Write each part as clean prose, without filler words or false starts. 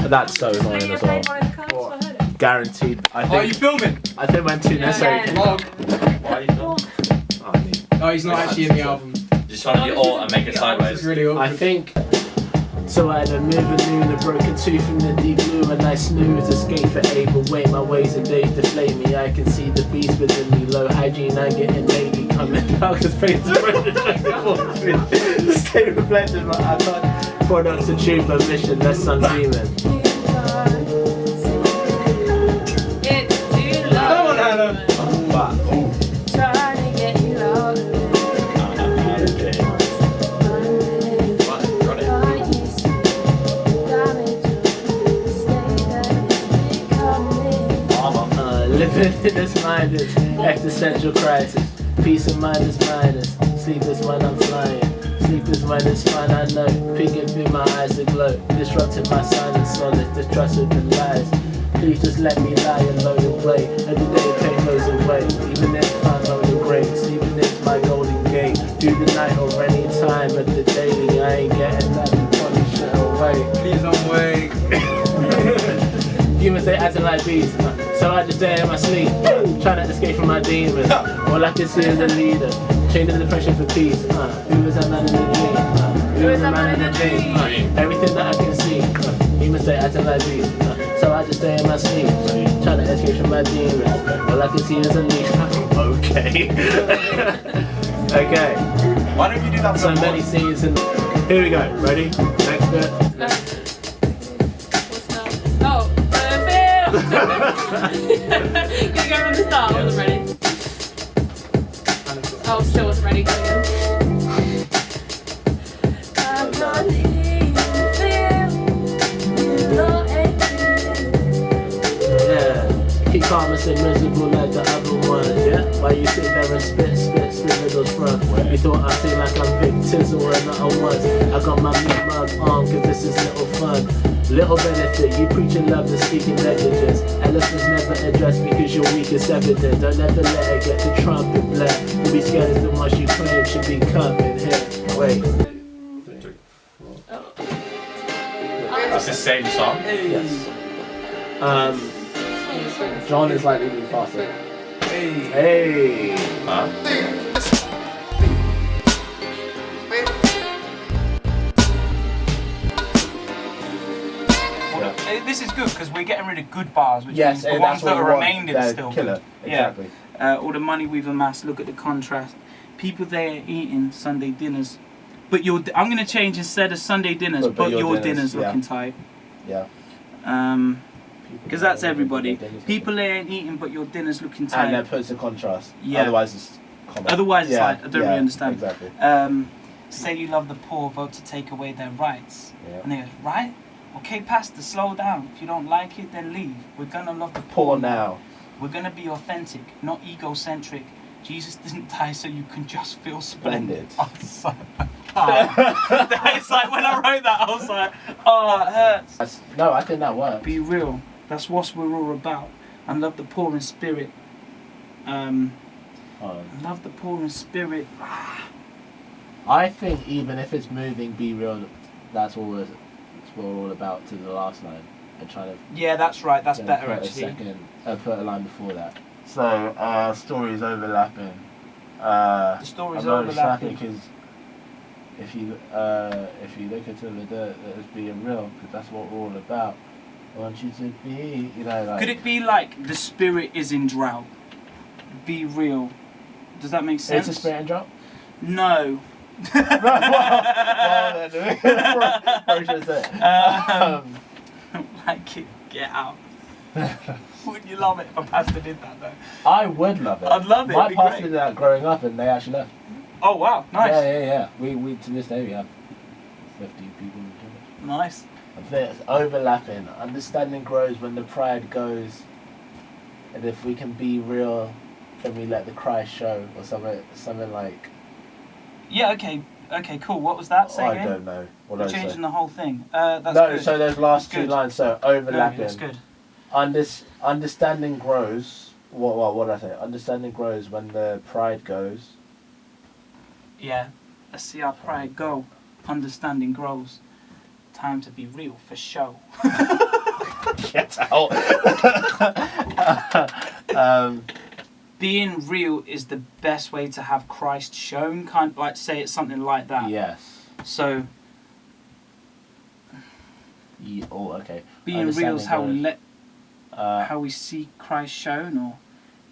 That's so annoying as well. Guaranteed. I think, are you filming? I think went too necessary. Vlog. Why are you filming? I mean, No, he's not actually in the album. Just trying to be alt and make it sideways. It's really awkward. I think. So I had a moving noon, a broken tooth from the deep blue, and I snooze, escape for aid, but wait, my ways of days deflate me. I can see the beast within me, low hygiene, I'm getting lady coming out, cause face is stay reflected, but I can't products of truth, a mission, less I'm dreaming. Come on, Hannah. Trying to get you out. Living in this mind is existential crisis. Peace of mind is minus. Sleep is when I'm flying. Sleep is when it's fine, I know. Peeking through my eyes aglow. Disrupting my silence, solid distrust of the lies. Please just let me lie and load away. Every day pain goes away. Even if I know the grave. Sleeping is my golden gate. Through the night or any time of the daily. I ain't getting nothing from this shit away. Please don't wait. Humans, they acting like bees. So I just stay in my sleep, trying to escape from my demons. All I can see is a leader, changing the pressure for peace. Who is a man in a dream? Who is a man in a dream? Everything that I can see, humans, they acting like bees. So I just stay in my sleep, trying to escape from my demons. All I can see is a leash. Okay. Okay. Why don't you do that? So many scenes and here we go. Ready? Next bit. Can you go from the start? I wasn't ready. Oh, still wasn't ready. Go again. Yeah. Keep calm and stay miserable like the other ones, yeah? While you sit there and spit riddles from. You thought I'd seem like I'm Big Tizzle or another ones. I got my meat mug on cause this is little fun. Little benefit, you preaching love and speaking negligence. Elephants never addressed because your weak is evident. Don't ever let it get the trumpet blare. You'll be scared as the ones you claim should be coming here. Wait. It's the same song? Yes. John is like even faster. Hey. Huh? This is good because we're getting rid of good bars, which Yes, means the ones that are remaining are still killer. good. Exactly. Yeah. All the money we've amassed. Look at the contrast. People there eating Sunday dinners, but I'm gonna change instead of Sunday dinners, but your dinners looking tight. Yeah. Because that's everybody. People there ain't eating, but your dinner's looking tight. And that puts a contrast. Yeah. Otherwise it's common. Otherwise it's like I don't really understand. Exactly. Say you love the poor, vote to take away their rights. Yeah. And they go, right? Okay, pastor, slow down. If you don't like it, then leave. We're gonna love the Poor now. We're gonna be authentic, not egocentric. Jesus didn't die so you can just feel splendid. It's like when I wrote that, I was like, oh, it hurts. No, I think that works. Be real. That's what we're all about. And love the poor in spirit. Love the poor in spirit. I think even if it's moving, be real. That's what we're all about to the last line. And trying to. Yeah, that's right. That's better put actually. Put a line before that. So stories overlapping. The stories overlapping because if you look into the dirt, it's being real, because that's what we're all about. I want you to be, like. Could it be like the spirit is in drought? Be real. Does that make sense? It's a spirit in drought? No. Like it, get out. Wouldn't you love it if a pastor did that though? I would love it. I'd love it. My pastor did that growing up, and they actually left. Oh wow, nice. Yeah. We to this day we have 50 people in church. Nice. There's overlapping. Understanding grows when the pride goes, and if we can be real, then we let the Christ show, or something like. Yeah. Okay, cool. What was that? Say I again? don't know. What We're did I changing say? the whole thing. That's no, good. so there's last That's two good. lines. So overlapping. No, that's good. Understanding grows. What did I say? Understanding grows when the pride goes. Yeah. Let's see our pride go. Understanding grows. Time to be real for show. Get out. Being real is the best way to have Christ shown. Kind of like say it's something like that. Yes. So Okay. being real is how we Understanding how we see Christ shown, or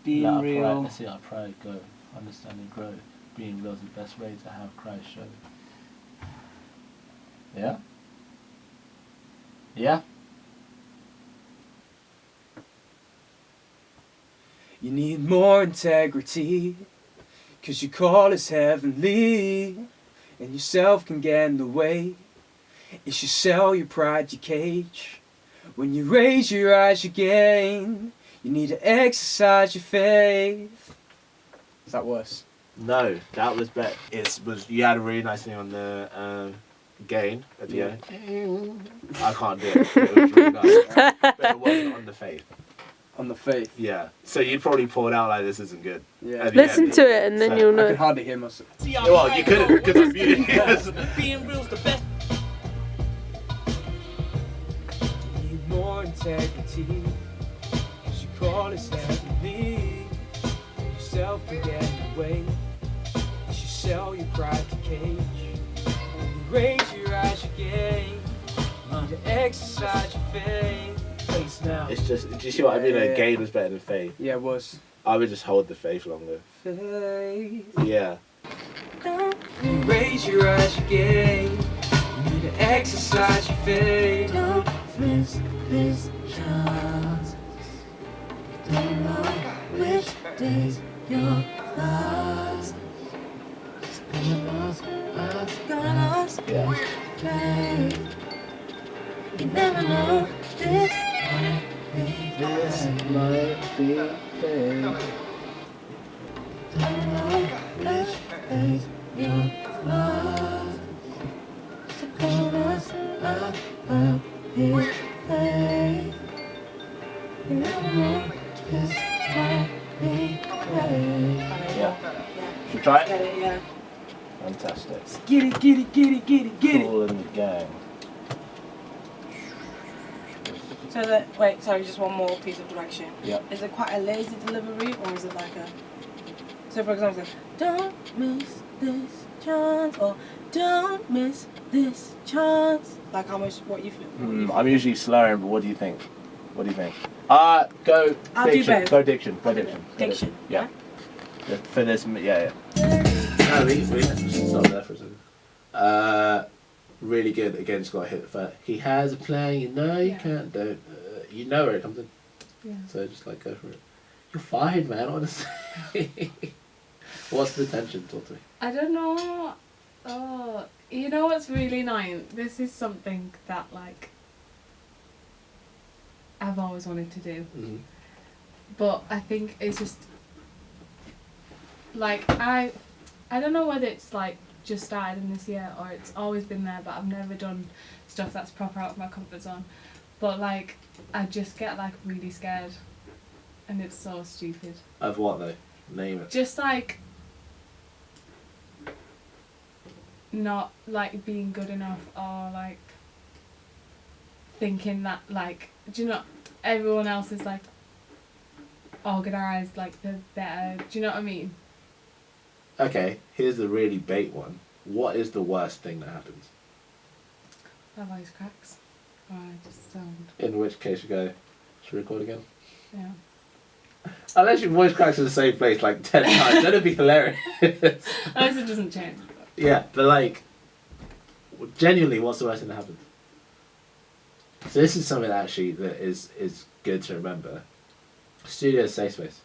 being let our real. pride, let's see our pride go. Understanding grow. Being real is the best way to have Christ shown. Yeah? Yeah? You need more integrity, 'cause your call is heavenly, and yourself can get in the way. You should sell your pride, your cage. When you raise your eyes, you gain. You need to exercise your faith. Is that worse? No, that was better. You had a really nice thing on the gain at the end. I can't do it. It was really nice. But it wasn't on the faith. On the faith. Yeah. So you'd probably pull it out like this isn't good. Yeah. Listen to it and then you'll I know. could hardly hear myself. Well, you couldn't because I'm muted. Being real's the best. You need more integrity, 'cause your call is heavenly. Yourself can get in the way. You should sell your pride to cage. When you raise your eyes, you gain. You need to exercise your faith. Face now. It's just, do you see what I mean? Yeah. Like, gain was better than faith. Yeah, it was. I would just hold the faith longer. Faith. Yeah. You raise your eyes, you gain. You need to exercise your faith. Don't miss this chance. Don't know which days you're lost. It's gonna Yeah. faith. You never know this might be This faith. might be faith. Don't know which days you're lost. So call us up here, faith. You never know this might be faith. Yeah. Should we try it? Get it, yeah. Fantastic. Get it, get it, get it, get it, get it. All in the gang. So that, wait, sorry, just one more piece of direction. Yep. Is it quite a lazy delivery or is it like a... So for example, don't miss this chance or don't miss this chance. Like how much, what you feel? What you I'm usually slurring, but what do you think? What do you think? Go I'll do diction. both. Go diction. Go diction. Diction. Yeah. For this, yeah. No, we stop there for a second. Really good. Again, just got to hit the fact. He has a plan. You know you can't. Don't. You know where it comes in. Yeah. So just like go for it. You're fine, man. Honestly. What's the tension? Talk to me. I don't know. Oh, you know what's really annoying? This is something that like I've always wanted to do, but I think it's just like I don't know whether it's like just started in this year or it's always been there, but I've never done stuff that's proper out of my comfort zone. But like I just get like really scared, and it's so stupid. Of what though? Name it. Just like not like being good enough or like thinking that like, do you know, everyone else is like organised, like they're better, do you know what I mean? Okay, here's the really bait one. What is the worst thing that happens? My voice cracks. Or I just sound, In which case you go, should we record again? yeah. Unless your voice cracks in the same place like 10 times, then it'd be hilarious. Unless it doesn't change. Yeah, but like, genuinely, what's the worst thing that happens? So this is something actually that is good to remember. Studio is a safe space.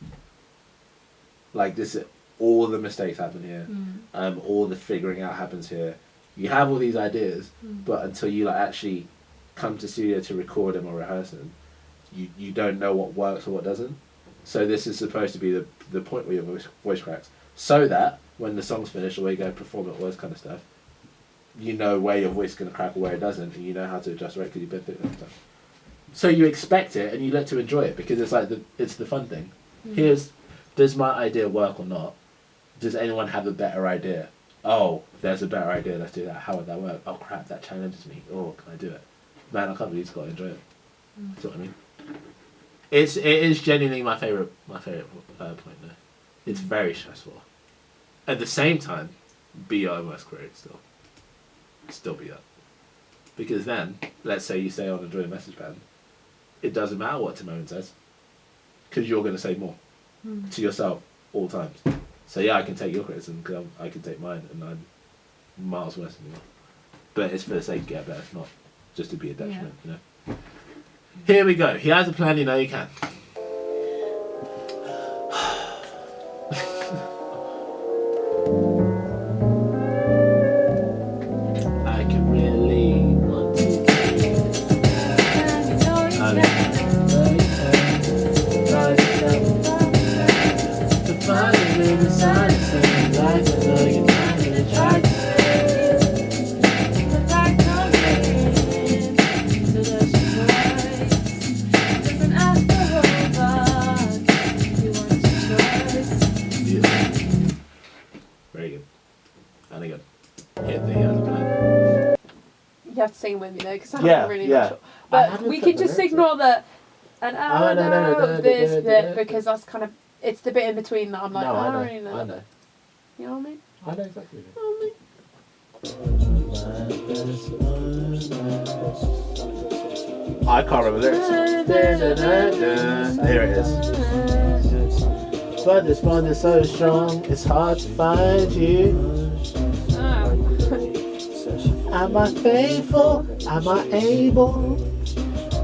Like this, all the mistakes happen here. All the figuring out happens here. You have all these ideas, but until you like actually come to studio to record them or rehearse them, you don't know what works or what doesn't. So this is supposed to be the point where your voice cracks, so that when the song's finished or where you go perform it, all this kind of stuff, you know where your voice is going to crack or where it doesn't, and you know how to adjust it because you've been through that stuff. So you expect it and you learn to enjoy it because it's like it's the fun thing. Does my idea work or not? Does anyone have a better idea? Oh, there's a better idea, let's do that. How would that work? Oh crap, that challenges me. Oh, can I do it? Man, I can't believe it's got to enjoy it. See what I mean? It is genuinely my favorite point though. It's very stressful. At the same time, be your own worst critic still be that. Because then, let's say you say on a joint message band, it doesn't matter what Timon says, because you're going to say more to yourself all times. So yeah, I can take your criticism because I can take mine, and I'm miles worse than you are. But it's for the sake of getting better, it's not just to be a detriment, you know. Here we go. He has a plan, you know you can. I can really want to Very good. And again, hit the other plan. You have to sing with me though, because I'm Yeah, not really yeah. sure. I But haven't we put could the just lyrics ignore the and I no, know this no, bit because that's kind of it's the bit in between that I'm like No, I I don't know. really know. I know. You know what I mean? I know exactly. You know what I mean? I can't remember the lyrics. Here it is. But this bond is so strong, it's hard to find you. Am I faithful? Am I able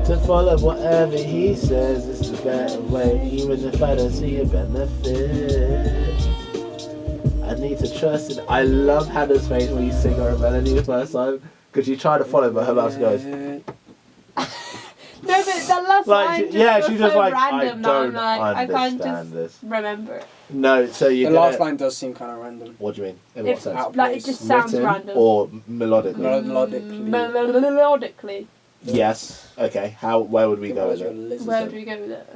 to follow whatever he says? It's the better way, even if I don't see a benefit. I need to trust it. I love Hannah's face when you sing her a melody the first time, because you try to follow, but her mouth goes. No, but that last Like, line just yeah, was she's just so like, random I that I'm don't like, I can't just understand this. remember it. No, so you The last line does seem kind of random. What do you mean? In what If, sense? like, it just sounds Written random. or melodically? Melodically. Yes. Okay. Where would we go with it? Where would we go with it?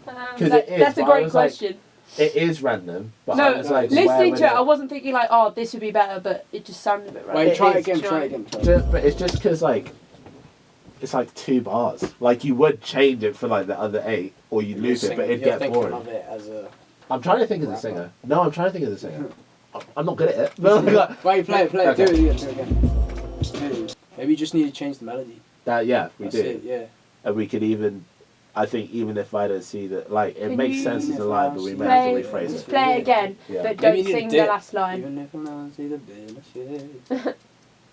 'Cause it is, that's a but I great was like, question. It is random, but No, I was like, where listening would to it, I wasn't thinking like, oh, this would be better, but it just sounded a bit random. Wait, try It is, again, do you try know? again. But it's just because like, it's like 2 bars. Like you would change it for like the other 8, or you'd lose it, but it'd get boring. Of it as a I'm trying to think of the singer. No, I'm trying to think of the singer. I'm not good at it. But like, Wait, play it, Okay. do it again. Maybe you just need to change the melody. yeah, we That's do. it, yeah. And we could even, I think, even if I don't see that, like, it Can makes you sense as a line, but we may have to rephrase Let's it. play it again, Yeah. but Maybe don't you need a sing the dip. last line. Even if I don't see the benefit.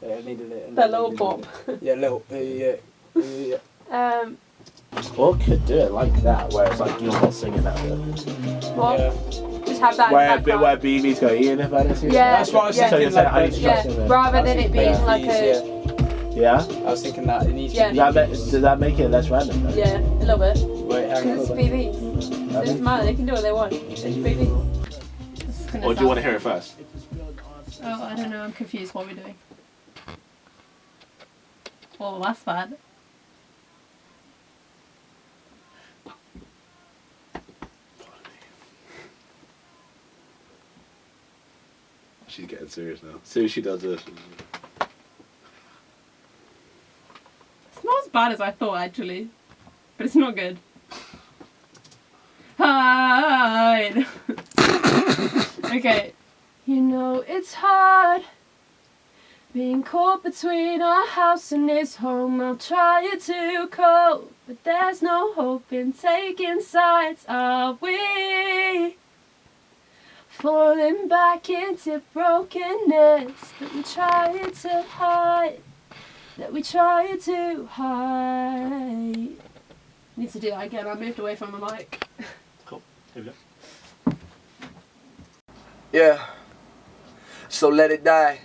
Yeah, I needed it. The little pop. Yeah, little. Yeah. Or could do it like that, where it's like you're not singing that bit. What? Yeah. Just have that Where in the background. BB's go, even if I don't see it. Yeah, That's what I was yeah. So you're thinking. saying I need to trust Yeah, him then. rather than it being like a... Yeah? I was thinking that it needs Yeah. to be. Does that make it less random though? Yeah, a little bit. Wait, hang Because it's on. BBs. It doesn't matter, they can do what they want. It's BBs. Or do you want to hear it first? Oh, I don't know, I'm confused what we're doing. Oh, that's bad. She's getting serious now. As soon as she does this. It's not as bad as I thought, actually. But it's not good. Hide. Okay. You know it's hard being caught between our house and this home. I'll try to cope, but there's no hope in taking sides, are we? Falling back into brokenness that we try to hide. That we try to hide. Need to do that again. I moved away from the mic. Cool. Here we go. Yeah. So let it die,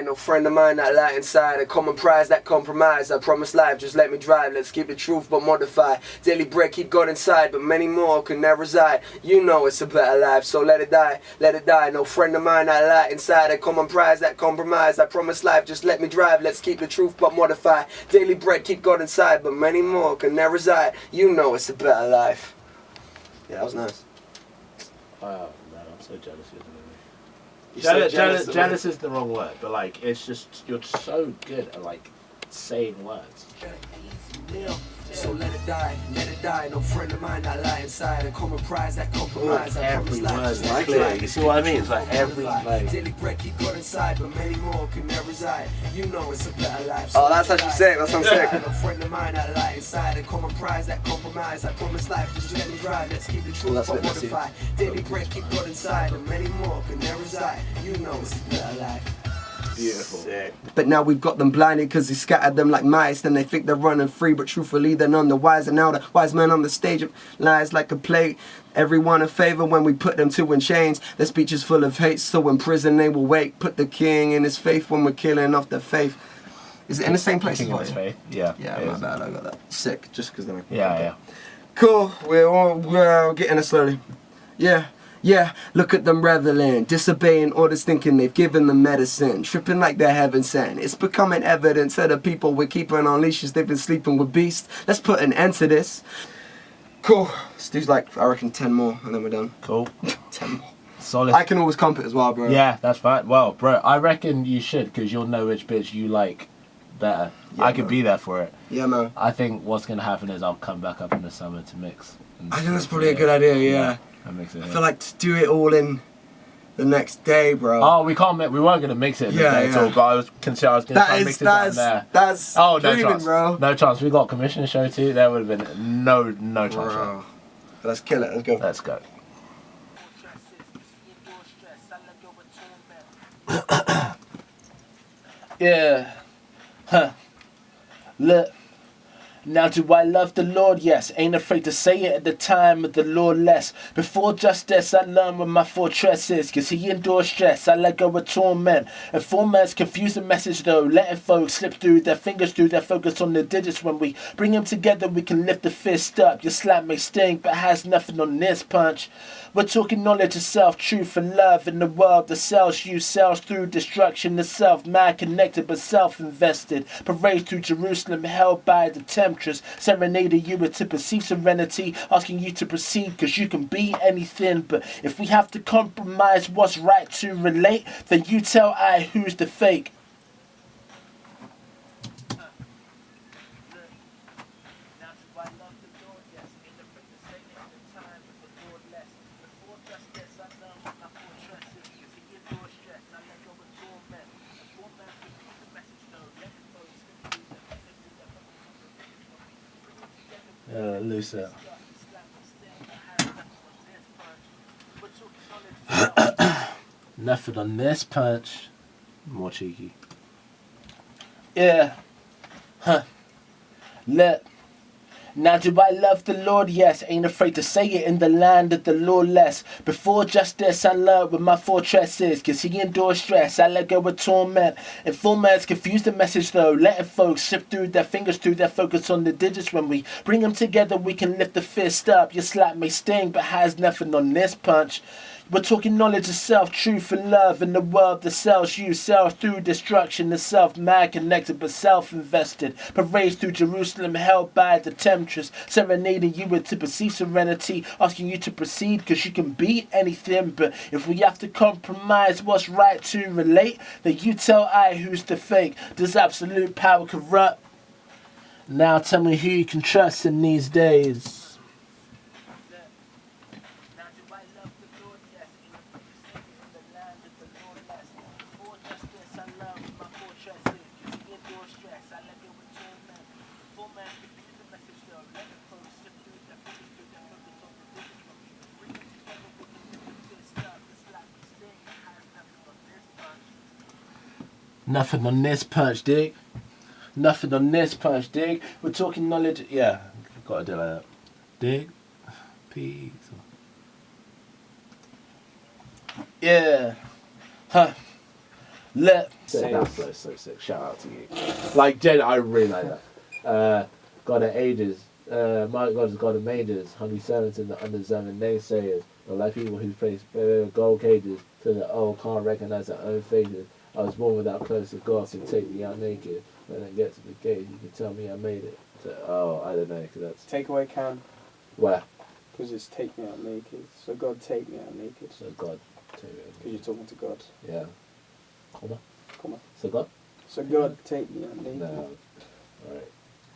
no friend of mine that lie inside. A common prize, that compromise, I promise life, just let me drive. Let's keep the truth but modify. Daily bread keep God inside, but many more can never reside. You know it's a better life, so let it die, no friend of mine that lie inside. A common prize, that compromise, I promise life, just let me drive. Let's keep the truth but modify. Daily bread keep God inside, but many more can never reside. You know it's a better life. Yeah, that was nice. Oh man, I'm so jealous of you. You're so jealous of me. Jealous is the wrong word, but like it's just you're so good at like insane words. So let it die, no friend of mine that lie inside. A common prize that compromise. Every word's like clear. You see what I mean? It's like every like. Daily bread keep God inside, but many more can never reside. You know it's a better life. Oh, that's actually sick. That sounds sick. No friend of mine that lie inside. A common prize that compromise. I promise life, just let me drive. Let's keep the truth but modify. Daily bread keep God inside, but many more can never reside. You know it's a better life. Beautiful. Sick. But now we've got them blinded because he scattered them like mice. Then they think they're running free, but truthfully they're none the wiser. Now the wise men on the stage of lies like a plague. Everyone in favor when we put them to in chains. Their speech is full of hate, so in prison they will wait. Put the king in his faith when we're killing off their faith. Is it in the same place as His faith? Yeah. Yeah, my bad, I got that. Sick, just because then I can Yeah. Cool, we're getting it slowly. Yeah, look at them reveling, disobeying orders, thinking they've given them medicine, tripping like they're heaven sent. It's becoming evident to the people we're keeping on leashes. They've been sleeping with beasts. Let's put an end to this. Cool. Let's do like, I reckon 10 more and then we're done. Cool. 10 more. Solid. I can always comp it as well, bro. Yeah, that's fine. Well, bro, I reckon you should because you'll know which bits you like better. Yeah, I could bro. be there for it. Yeah, man. I think what's going to happen is I'll come back up in the summer to mix. I think that's probably a good idea, yeah. I mix it. I feel like to do it all in the next day, bro. Oh, we can't. We weren't gonna mix it in the day at all. But I was gonna try and mix it down there. That's oh, no dreaming, chance, bro. No chance. We got commission show too. There would have been no chance. Bro. Let's kill it. Let's go. Let's go. Yeah. Huh. Look. Now do I love the Lord? Yes. Ain't afraid to say it at the time of the Lord less. Before justice I learned where my fortress is. Cause he endures stress, I let go of torment. And formats confuse the message though. Letting folks slip through their fingers through their focus on the digits. When we bring them together we can lift the fist up. Your slap may sting but has nothing on this punch. We're talking knowledge of self, truth and love in the world that sells you, sells through destruction of self. Man connected but self-invested. Parade through Jerusalem held by the temptress. Serenading you to perceive serenity. Asking you to proceed cause you can be anything. But if we have to compromise what's right to relate, then you tell I who's the fake. Loose it. Nothing on this punch. More cheeky. Yeah. Huh. Look. Now do I love the Lord? Yes. Ain't afraid to say it in the land of the lawless. Before justice I learned where my fortress is. Cause he endures stress, I let go of torment. Informants confuse the message though. Letting folks shift through their fingers through their focus on the digits. When we bring them together we can lift the fist up. Your slap may sting but has nothing on this punch. We're talking knowledge of self, truth and love in the world that sells you, sells through destruction of self, man connected but self-invested. Parades through Jerusalem held by the temptress, serenading you to perceive serenity, asking you to proceed cause you can be anything. But if we have to compromise what's right to relate, then you tell I who's the fake. Does absolute power corrupt? Now tell me who you can trust in these days. Nothing on this punch, dig. Nothing on this punch, dig. We're talking knowledge. Yeah, gotta do like that. Dig. Peace. Yeah. Huh. Let. That flow's so sick. Shout out to you. Like, Jen, I really like that. God of ages. My God is God of majors. Hungry servants in the underserving naysayers. Or like people who face gold cages. So that all can't recognize their own faces. I was born without clothes to God, so take me out naked. When I get to the gate, you can tell me I made it. So, I don't know, because that's... Take away can. Where? Because it's take me out naked. So God take me out naked. So God take me out naked. Because you're talking to God. Yeah. Comma? Comma. So God? So God take me out naked. No.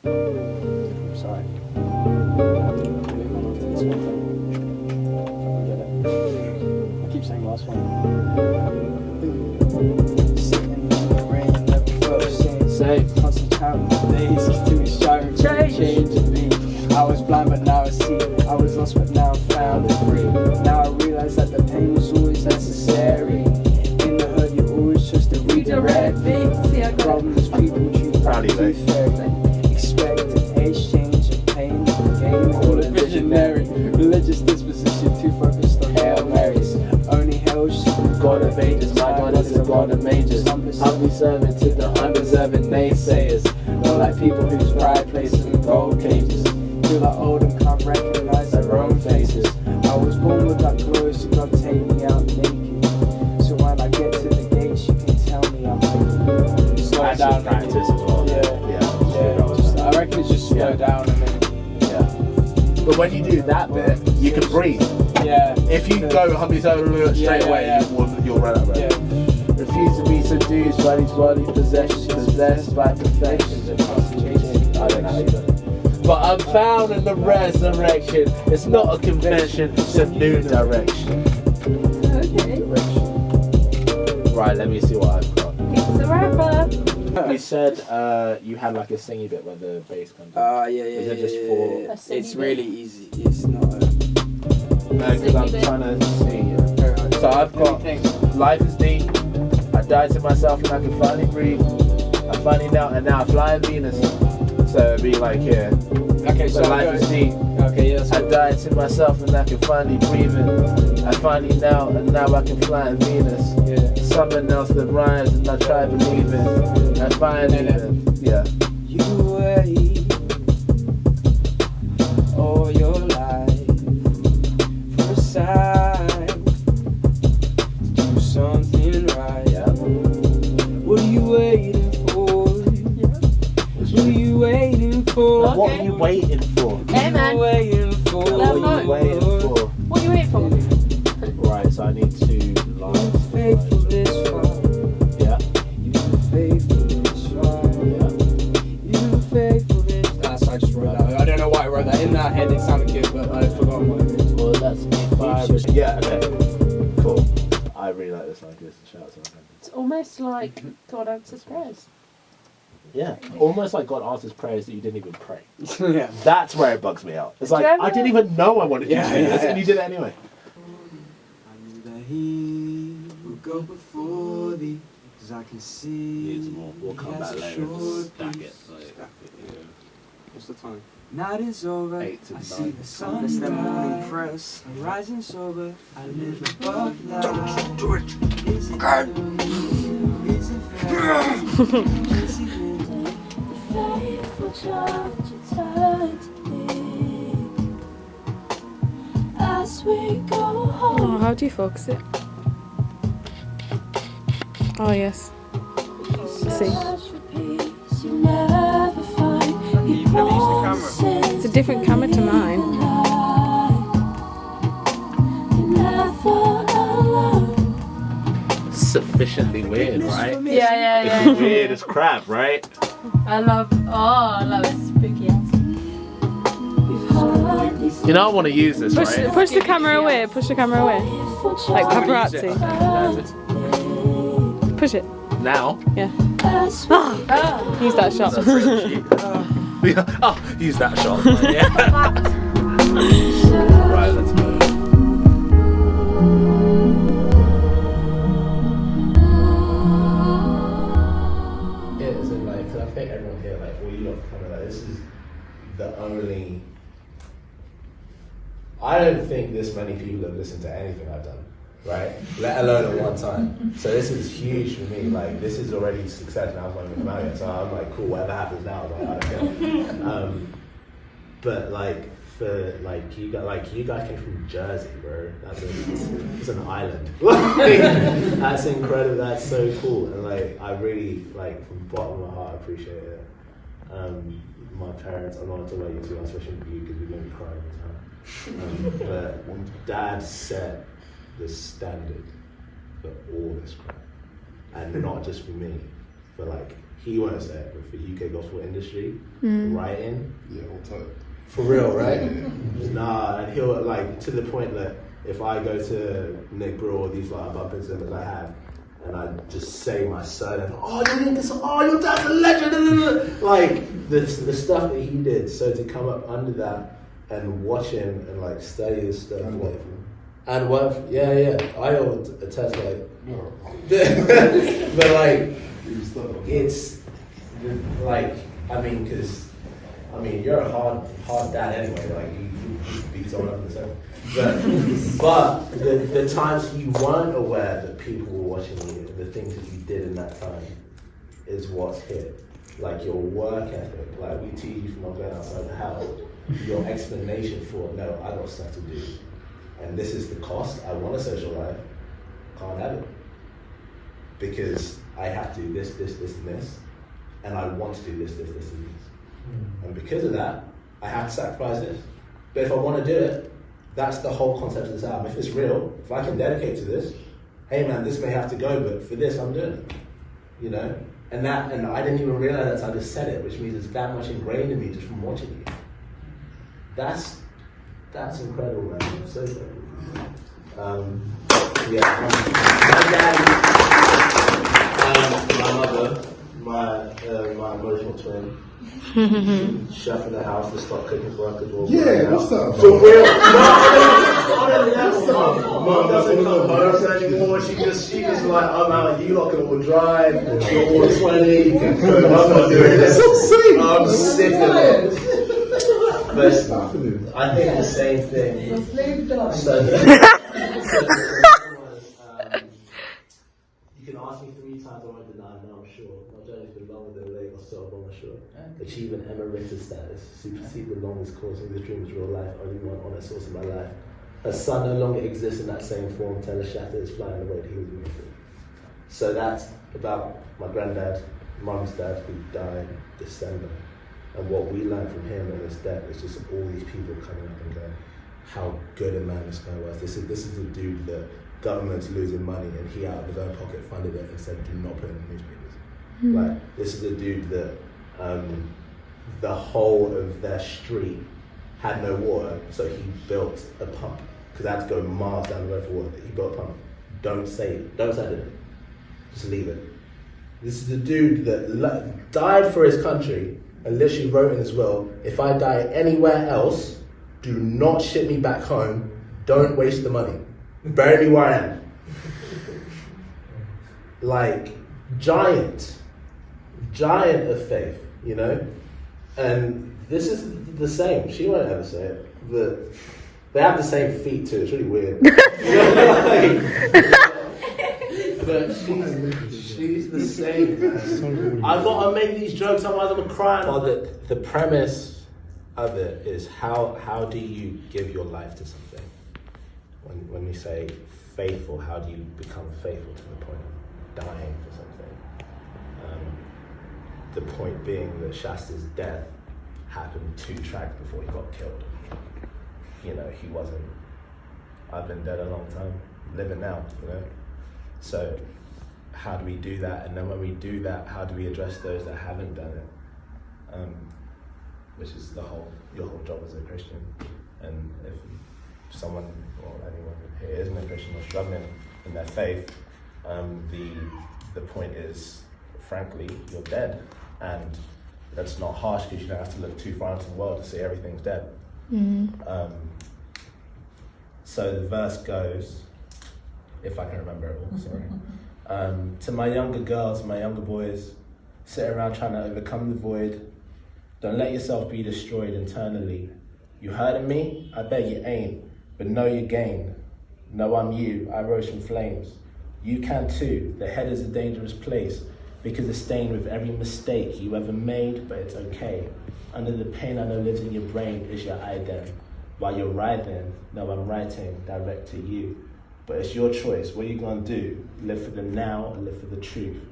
I'm sorry. Moving on to this one thing. I keep saying last one. Sitting in the rain, never felt ashamed. Say. Constant counting the days, continuing striving for change in me. I was blind but now I see. I was lost but now I'm found and free. Now I realize that the pain was always necessary. In the hurt you always just to redirect me. Problems people treat Proudly, like fairly. Expect an exchange of pain. Game call it visionary. Religious disposition too focused on Hail Marys. Only hell should God of ages, my God is a God of majors. Humbly serving to the undeserving naysayers. Not like people whose pride places in gold cages. Feel like old and can't recognize their own faces. I was born with that glory, so God take me out naked. So when I get to the gates, you can tell me I'm making. Slow down, practice as well. Yeah. Just, I reckon it's just slow down and then. But when you do that bit, you can breathe. Yeah. If you go humbly serving straight away, you'll run out of breath. Refuse to be seduced by these worldly possessions, possessed by perfections and concentration. I don't know how you done it. But I'm found in the resurrection. It's not a convention, it's a new direction. Okay. Right, let me see what I've got. It's a rapper. You said you had like a singy bit where the bass comes in. Yeah. Is it just for? It's really easy. It's not. Because I'm trying to see. So I've got life is deep. I died to myself and I can finally breathe. I'm finding out and now I fly in Venus. So it'd be like here. Okay, so life is deep. Okay, yes. I died to myself and I can finally breathe it. I finally now and now I can fly in Venus. Yeah. Something else that rhymes and I try believing. I finally, yeah. You wait all your life for a sign to do something right. Yeah. What are you waiting for? What are you waiting for? What are you waiting for? Hey man. What are you waiting for? What are you waiting for? What are you waiting for? Right, so I need to line. Faithful this far. Yeah. You've been faithful this far. Yeah. You've been faithful this. So I just wrote that. I don't know why I wrote that. In that head it sounded good, but I've forgotten what it is. Well, that's me. Yeah, okay. Cool. I really like this. Like this. Shout out to my friend. It's almost like God answers prayers. Yeah, almost like God answers prayers that you didn't even pray. Yeah. That's where it bugs me out. It's like, I didn't even know I wanted you to do this, and you did it anyway. I knew that He would go before thee, 'cause I can see. We'll come back later and stack it. What's the time? Night is over. 8 to I 9. see the sun. It's the morning press. I'm rising sober. I live above life. Don't do it. Is it good? Is it fair? Is it Faithful judge, it's hard to be. As we go home. Oh, how do you focus it? Oh, yes. See. You never find. You've never used the camera. It's a different camera to mine. Sufficiently weird, right? Yeah. It's weird as crap, right? I love it. Spooky ass. You know I want to use this, right? Push the camera away. Push the camera away. Like paparazzi. Push it. Now. Yeah. Use that shot. Oh, use that shot. Yeah. Right, let's go. Yeah, as in like, cause I think everyone here, like, all you lot kind of like, this is the only. I don't think this many people have listened to anything I've done, right? Let alone at one time. So this is huge for me. Like, this is already success now. I'm going to it. So I'm like, cool. Whatever happens now, like, I don't care. But like for like you guys came from Jersey, bro. It's an island. That's incredible. That's so cool. And like I really like from the bottom of my heart appreciate it. My parents, I'm not talking about you too, especially for you because we made me cry all the time. But Dad set the standard for all this crap, and not just for me, for like, he won't say it, but for UK gospel industry, writing. Yeah, all time. For real, right? Nah, and he'll like, to the point that if I go to Nick Brew or these like bumping singers I have, and I just say my surname, oh, you did this, oh, your dad's a legend, like the stuff that he did. So to come up under that and watch him and like study this stuff, and work, yeah, I will attest, like, but like, it's like, I mean, because you're a hard dad anyway, like you beat someone up in the sense. But the times you weren't aware that people were watching you, the things that you did in that time, is what's hit. Like your work ethic, like we teach you from not going outside the house, your explanation for, no, I got stuff to do, and this is the cost. I want a social life, can't have it, because I have to do this, and this, and I want to do this, and this. And because of that, I have to sacrifice this. But if I want to do it, that's the whole concept of this album. If it's real, if I can dedicate to this, hey man, this may have to go, but for this, I'm doing it. You know? And I didn't even realize that I just said it, which means it's that much ingrained in me just from watching you. That's incredible, man. I'm so grateful. My daddy, my mother, my emotional twin, chef in the house to start cooking for us. Yeah, what's up? For real? Mom doesn't come home anymore. She just like, I'm out. You lot can all drive. You're all 20. You can cook. I'm not doing this. I'm sick of it. But I think the same thing. You can ask me 3 times, I won't deny. No, I'm sure. My journey's been longer than late or so, but I'm sure. Achieving emeritus status, supersede the longest course of the dream is real life, only one honest source of my life. Her son no longer exists in that same form, tell a shatter is flying away that he was with. So that's about my granddad, mum's dad, who died December. And what we learned from him and his death is just all these people coming up and going, how good a man this guy was. This is a dude that government's losing money and he out of his own pocket funded it and said, do not put it in the newspapers. Like, this is a dude that the whole of their street had no water, so he built a pump, because they had to go miles down the road for water. He built a pump. Don't say it. Just leave it. This is the dude that died for his country and literally wrote in his will, if I die anywhere else, do not ship me back home, don't waste the money. Bury me where I am. Like, giant of faith, you know? And this is the same. She won't ever say it, but they have the same feet too. It's really weird. But she's the same, man. I've got to make these jokes, otherwise I'm crying. Well, the premise of it is how do you give your life to something? When we say faithful, how do you become faithful to the point of dying for something? The point being that Shasta's death happened 2 tracks before he got killed. You know, he wasn't, I've been dead a long time, living now, you know? So how do we do that? And then when we do that, how do we address those that haven't done it? Which is your whole job as a Christian. And if someone or anyone here isn't a Christian or struggling in their faith, the point is, frankly, you're dead. And that's not harsh because you don't have to look too far into the world to see everything's dead. So the verse goes, if I can remember it all, sorry. To my younger girls, my younger boys, sit around trying to overcome the void. Don't let yourself be destroyed internally. You heard of me? I bet you ain't, but know your game. Know I'm you, I rose from flames. You can too, the head is a dangerous place, because it's stained with every mistake you ever made, but it's okay. Under the pain I know lives in your brain is your idem. While you're writing, no, I'm writing direct to you. But it's your choice, what are you gonna do? Live for the now or live for the truth?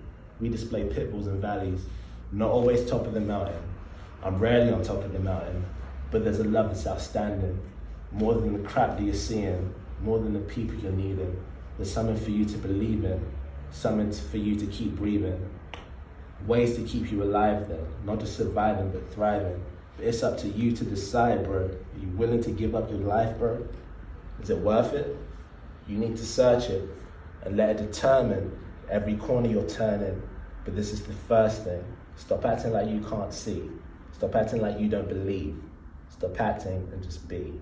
We display pitfalls and valleys, not always top of the mountain. I'm rarely on top of the mountain, but there's a love that's outstanding. More than the crap that you're seeing, more than the people you're needing. There's something for you to believe in, something for you to keep breathing. Ways to keep you alive then, not just surviving but thriving. But it's up to you to decide, bro. Are you willing to give up your life, bro? Is it worth it? You need to search it and let it determine every corner you're turning. But this is the first thing. Stop acting like you can't see. Stop acting like you don't believe. Stop acting and just be.